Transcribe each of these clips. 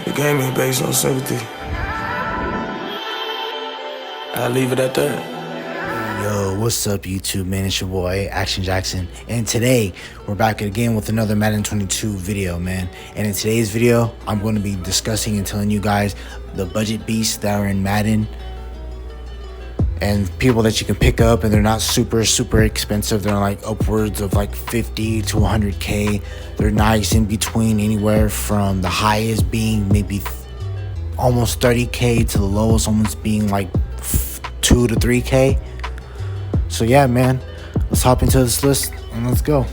The game ain't based on sympathy. I'll leave it at that. Yo, what's up YouTube, man? It's your boy Action Jackson, and today we're back again with another Madden 22 video, man. And in today's video, I'm going to be discussing and telling you guys the budget beasts that are in Madden and people that you can pick up, and they're not super expensive. They're like upwards of like 50 to 100k. They're nice in between, anywhere from the highest being maybe almost 30k to the lowest almost being like 2 to 3k. So yeah, man, let's hop into this list and let's go.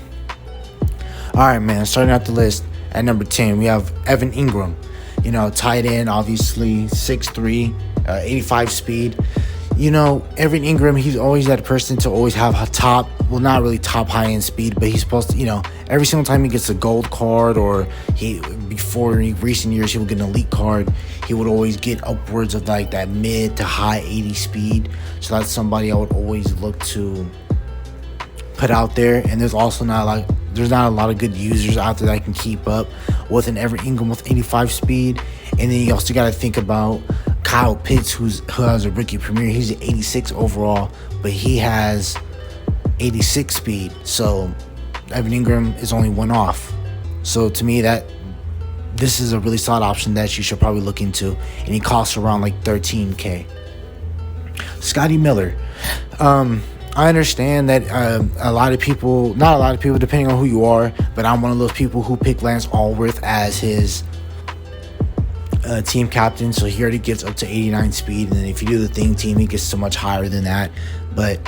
Alright, man, starting out the list at number 10, we have Evan Ingram. You know, tight end, obviously 6'3", 85 speed. You know, Evan Ingram, he's always that person to always have a top, well, not really top high-end speed, but he's supposed to, you know, every single time he gets a gold card, or before in recent years he would get an elite card, he would always get upwards of like that mid to high 80 speed. So that's somebody I would always look to put out there. And there's also not a lot of good users out there that can keep up with an Evan Ingram with 85 speed. And then you also got to think about Kyle Pitts, who has a rookie premier. He's an 86 overall, but he has 86 speed. So Evan Ingram is only one off. So to me, this is a really solid option that you should probably look into. And he costs around like 13k. Scotty Miller. I understand that not a lot of people, depending on who you are, but I'm one of those people who pick Lance Allworth as his team captain, so he already gets up to 89 speed, and then if you do the thing team, he gets so much higher than that. But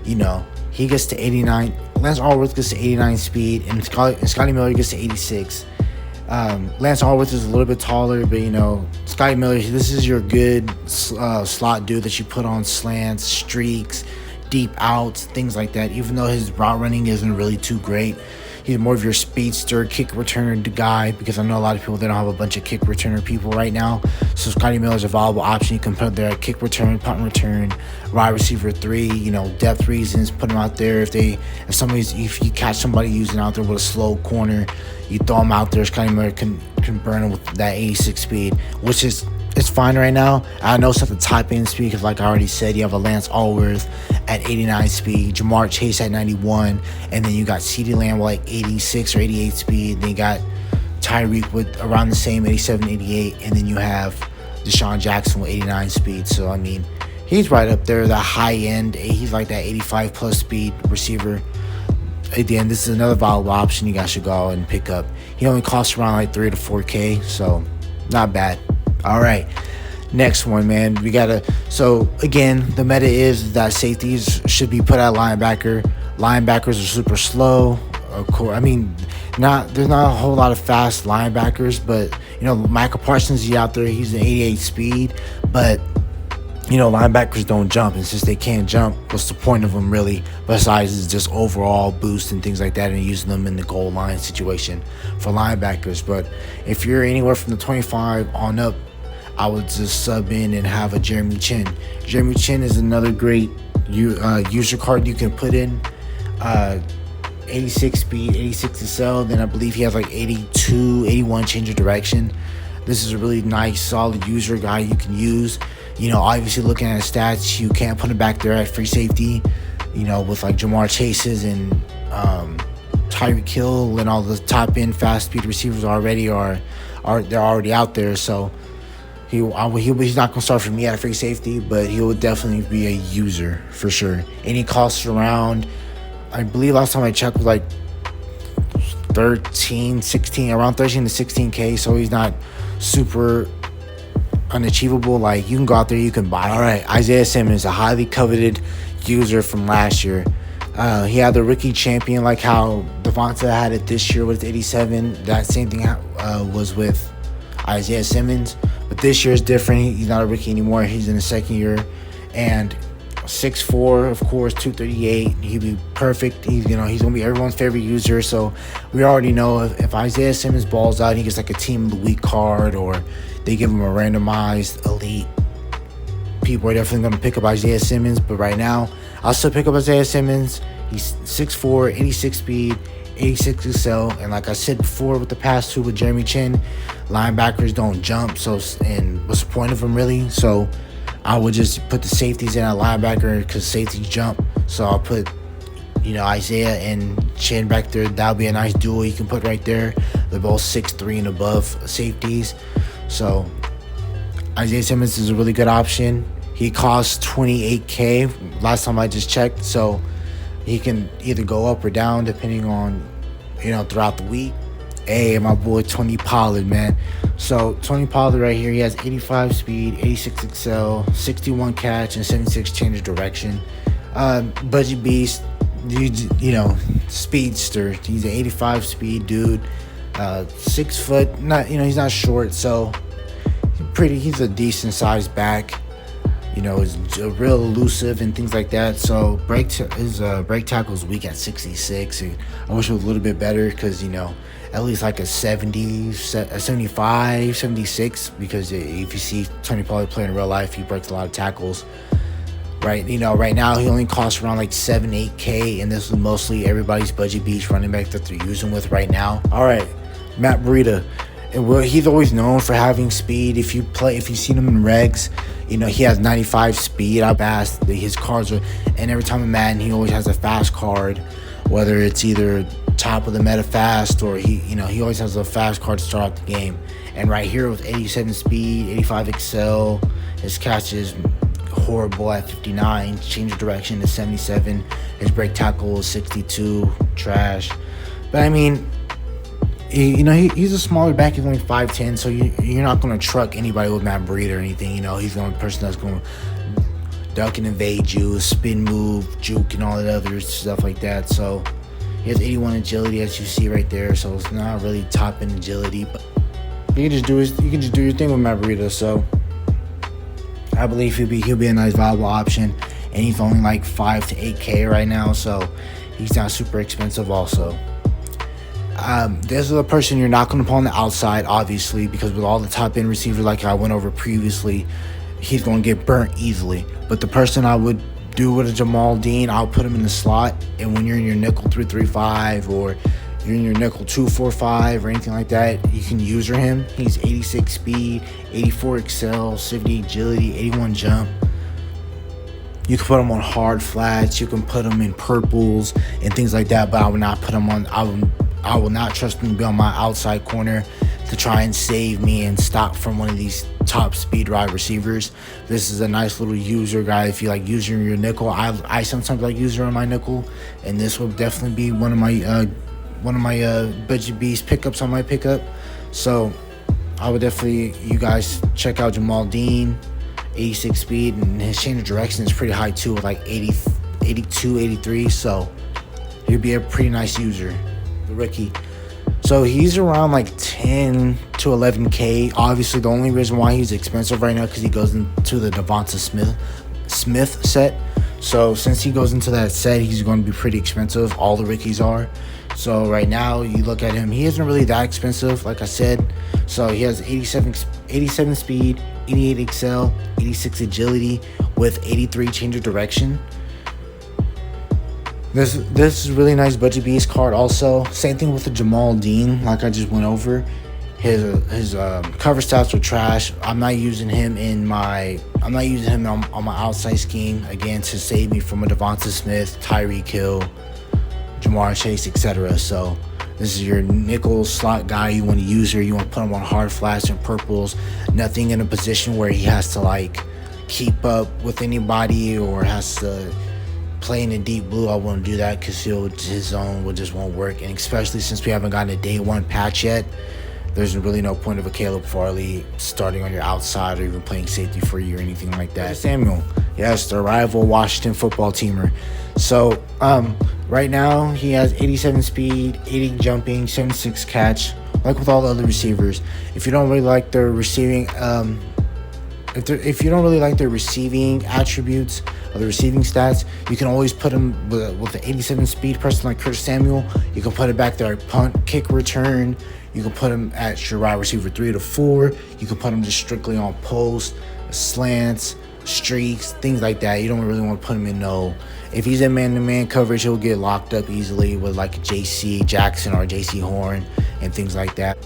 you know, he gets to 89. Lance Allworth gets to 89 speed, and Scotty Miller gets to 86. Lance Allworth is a little bit taller, but you know, Scotty Miller, this is your good slot dude that you put on slants, streaks, deep outs, things like that. Even though his route running isn't really too great, he's more of your speedster, kick returner guy, because I know a lot of people, they don't have a bunch of kick returner people right now. So Scotty Miller is a viable option. You can put there at kick return, punt return, wide receiver 3, you know, depth reasons, put him out there. If you catch somebody using out there with a slow corner, you throw him out there. Scotty Miller can burn him with that 86 speed, which is, it's fine right now. I know it's at the top end speed because, like I already said, you have a Lance Allworth at 89 speed, Jamar Chase at 91, and then you got CeeDee Lamb with like 86 or 88 speed. Then you got Tyreek with around the same 87, 88, and then you have Deshaun Jackson with 89 speed. So I mean, he's right up there, the high end. He's like that 85 plus speed receiver. Again, this is another viable option you guys should go out and pick up. He only costs around like 3 to 4k, so not bad. All right, next one, man. So again, the meta is that safeties should be put at linebacker. Linebackers are super slow. Of course, I mean, there's not a whole lot of fast linebackers, but you know, Michael Parsons is out there. He's an 88 speed, but you know, linebackers don't jump, and since they can't jump, what's the point of them really? Besides just overall boost and things like that, and using them in the goal line situation for linebackers. But if you're anywhere from the 25 on up, I would just sub in and have a Jeremy Chinn. Jeremy Chinn is another great user card you can put in. 86 speed, 86 to sell. Then I believe he has like 82, 81 change of direction. This is a really nice, solid user guy you can use. You know, obviously looking at his stats, you can't put him back there at free safety. You know, with like Jamar Chases and Tyreek Hill and all the top end fast speed receivers they're already out there. So he's not gonna start for me at free safety, but he will definitely be a user for sure. And he costs around, I believe last time I checked, was like 13 to 16k. So he's not super unachievable. Like, you can go out there, you can buy. All right, Isaiah Simmons, a highly coveted user from last year. He had the rookie champion, like how Devonta had it this year with 87. That same thing was with Isaiah Simmons, but this year is different. He's not a rookie anymore. He's in his second year, and 6'4", of course, 238. He'd be perfect. He's gonna be everyone's favorite user. So we already know if Isaiah Simmons balls out, he gets like a team of the week card, or they give him a randomized elite, people are definitely going to pick up Isaiah Simmons. But right now, I'll still pick up Isaiah Simmons. He's 6'4", 86 speed, 86 excel. And like I said before with the past two with Jeremy Chinn, linebackers don't jump. So, and what's the point of them really? So I would just put the safeties in at linebacker because safeties jump. So I'll put, Isaiah and Chinn back there. That'll be a nice duo you can put right there. They're both 6'3" and above safeties. So Isaiah Simmons is a really good option. He costs $28K last time I just checked. So he can either go up or down depending on, throughout the week. Hey, my boy Tony Pollard, man. So Tony Pollard right here, he has 85 speed, 86 excel, 61 catch, and 76 change of direction. Budget beast, speedster. He's an 85 speed dude. 6 foot. Not, he's not short, so he's a decent sized back. Is real elusive and things like that. So his break tackle is weak at 66. I wish it was a little bit better because at least like a 70, a 75, 76. Because if you see Tony Pollard play in real life, he breaks a lot of tackles. Right, right now he only costs around like 7-8K, and this is mostly everybody's budget beast running back that they're using with right now. All right, Matt Breida. And he's always known for having speed. If you've seen him in regs, he has 95 speed. How fast his cards are, and every time in Madden, he always has a fast card, whether it's either top of the meta fast or he always has a fast card to start out the game. And right here with 87 speed, 85 excel, his catch is horrible at 59. Change of direction is 77. His break tackle is 62. Trash. But I mean, he's a smaller back. He's only 5'10", so you're not going to truck anybody with Matt Breida or anything. He's the only person that's going to duck and evade you, spin move, juke, and all that other stuff like that. So he has 81 agility, as you see right there. So it's not really top end agility, but you can just do your thing with Matt Breida. So I believe he'll be a nice viable option, and he's only like 5 to 8K right now, so he's not super expensive also. This is a person you're not going to put on the outside, obviously, because with all the top end receivers like I went over previously, he's going to get burnt easily. But the person I would do with a Jamal Dean, I'll put him in the slot, and when you're in your nickel 3-3-5 or you're in your nickel 2-4-5 or anything like that, you can user him. He's 86 speed, 84 excel, 70 agility, 81 jump. You can put him on hard flats. You can put him in purples and things like that. But I would not put him on. I will not trust him to be on my outside corner to try and save me and stop from one of these top speed wide receivers. This is a nice little user guy if you like using your nickel. I sometimes like user on my nickel, and this will definitely be one of my budget beast pickups on my pickup. So I would definitely, you guys check out Jamal Dean, 86 speed, and his change of direction is pretty high too, with like 80, 82, 83. So he'd be a pretty nice user, the rookie. So he's around like 10 to 11K. Obviously, the only reason why he's expensive right now because he goes into the Devonta Smith set. So since he goes into that set, he's going to be pretty expensive. All the rookies are. So right now, you look at him, he isn't really that expensive, like I said. So he has 87 speed, 88 excel, 86 agility with 83 change of direction. This is a really nice budget beast card also. Same thing with the Jamal Dean, like I just went over. His cover stats are trash. I'm not using him on my outside scheme again to save me from a Devonta Smith, Tyreek Hill, Jamar Chase, etc. So this is your nickel slot guy. You want to use her. You want to put him on hard flats and purples. Nothing in a position where he has to like keep up with anybody or has to play in the deep blue. I won't do that because his zone just won't work. And especially since we haven't gotten a day one patch yet, there's really no point of a Caleb Farley starting on your outside or even playing safety for you or anything like that. Samuel, yes, the rival Washington football teamer. So right now he has 87 speed, 80 jumping, 76 catch. Like with all the other receivers, if you don't really like their receiving, if you don't really like their receiving attributes or the receiving stats, you can always put him with the 87 speed person like Curtis Samuel. You can put it back there at punt, kick, return. You can put him at your wide receiver 3 to 4. You can put him just strictly on post, slants, streaks, things like that. You don't really want to put him in no. If he's in man-to-man coverage, he'll get locked up easily with like J.C. Jackson or J.C. Horn and things like that.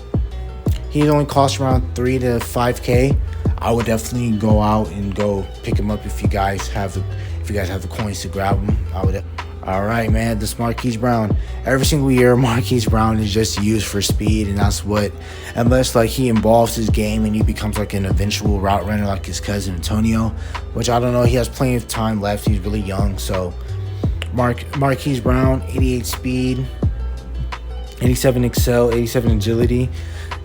He only costs around 3 to 5K. I would definitely go out and go pick him up if you guys have the coins to grab him. I would. All right, man. This Marquis Brown. Every single year, Marquis Brown is just used for speed, and that's what. Unless like he evolves his game and he becomes like an eventual route runner like his cousin Antonio, which I don't know. He has plenty of time left. He's really young, so Marquis Brown, 88 speed, 87 excel, 87 agility.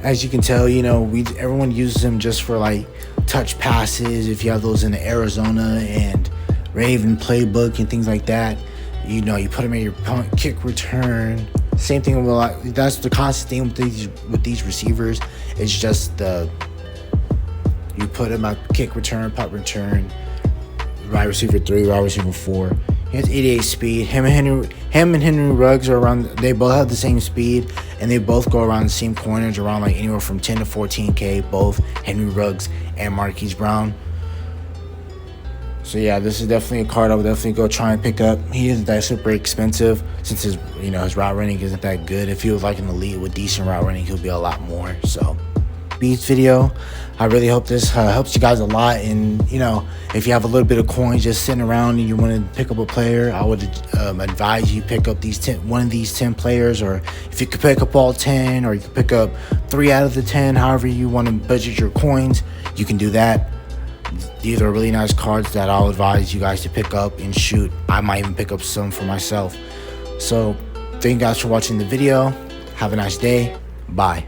As you can tell, you know, everyone uses him just for like touch passes. If you have those in the Arizona and Raven playbook and things like that, you know, you put him in your punt, kick return. Same thing with that's the constant thing with these receivers. It's just you put him at kick return, punt return, wide receiver 3, wide receiver 4. He has 88 speed. Him and Henry Ruggs are around. They both have the same speed, and they both go around the same corners, around like anywhere from 10 to 14K. Both Henry Ruggs and Marquis Brown. So yeah, this is definitely a card I would definitely go try and pick up. He isn't that super expensive since his route running isn't that good. If he was like an elite with decent route running, he'll be a lot more. So, Beats video. I really hope this helps you guys a lot. And you know, if you have a little bit of coins just sitting around and you want to pick up a player, I would advise you pick up one of these 10 players, or if you could pick up all 10, or you could pick up 3 out of the 10. However you want to budget your coins, you can do that. These are really nice cards that I'll advise you guys to pick up and shoot. I might even pick up some for myself. So thank you guys for watching the video. Have a nice day. Bye.